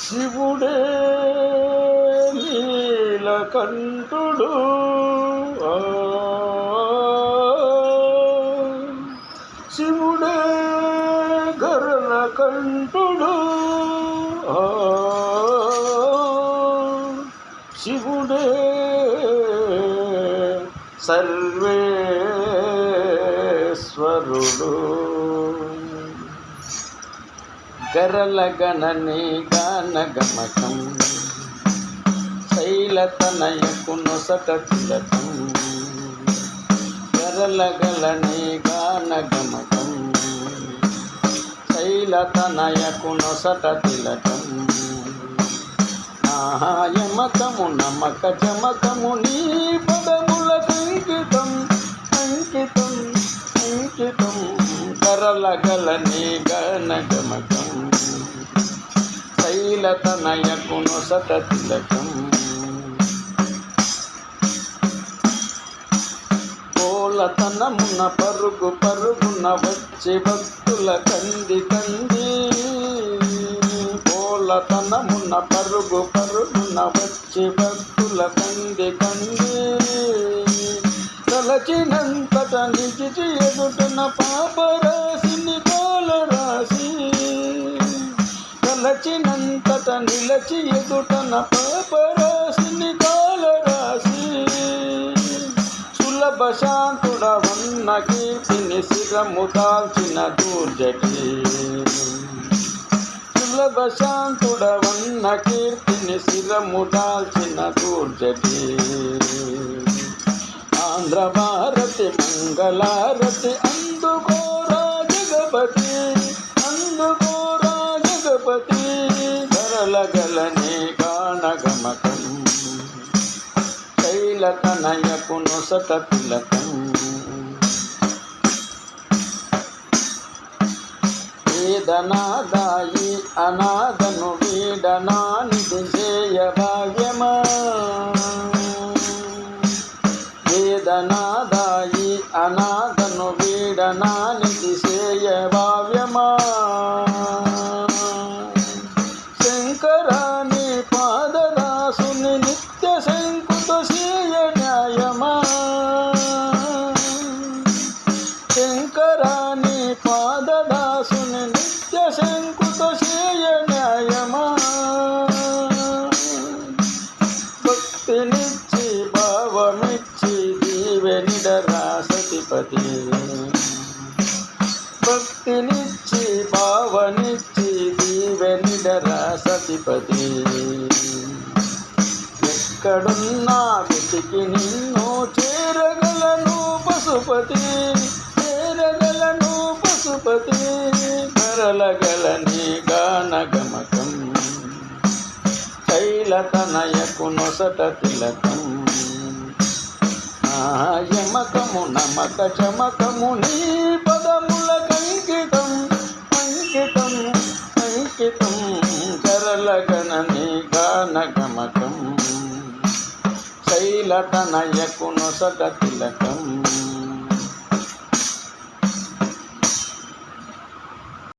శివుడే నీలకంఠుడు శివుడే గరళ కంఠుడు శివుడే సర్వేశ్వరుడు గరళ గణని గానగమకం శైలతనయకును సతతిలకం గరళ గలని గానగమకం శైలతనయకును సతతిలకం యమకము నమక జమకము నీ పదములకంకితం అంకితం అంకితం గరళగలని గణగమకం శైలతనయకును సతతిలకం కోలతనమున పరుగు పరుగున వచ్చి భక్తుల కంది కంది కోలతనమున పరుగు పరుగున వచ్చి భక్తుల కంది కంది తలచినంతట నిలిచి ఎదుటన పాపరాశిని కాలరాశి తలచినంతట నిలచి ఎదుటన పాపరాశిని కాలరాశి సులభ శాంతుడవన్న కీర్తిని శిరము దాల్చిన దూర్జటి సులభ శాంతుడవన్న కీర్తిని శిరము దాల్చిన దూర్జటి ఆంధ్ర భారతి మంగళారతి అందుకోరా జగపతి అందుకోరా జగపతి గరళగలని గానగమకం శైలతనయకును సతతిలకం వేదనాదాయి అనాథను వీడనానిది చేయ భాగ్యమా వేదనాదాయి అనాథను వీడనానిది చేయ భావ్యమా శంకరాని పాదదాసుని నిత్య శంకుతో చేయ న్యాయమా శంకరాని పాదదాసుని నిత్య శంకుతో చేయ న్యాయమా భక్తినిచ్చి భావమిచ్చి దీవెనిడరా సతిపతి భక్తినిచ్చి భావనిచ్చి దీవెనిడరా సతిపతి ఎక్కడున్నా వెతికి నిన్ను చేరగలను పశుపతి చేరగలను పశుపతి గరళగలని గానగమకం శైలతనయకును సతతిలకం యమకము నమక చమకము నీ పదములకంకితం అంకితం అంకితం గరళగణని గానగమకం శైలతనయకును సతతిలకం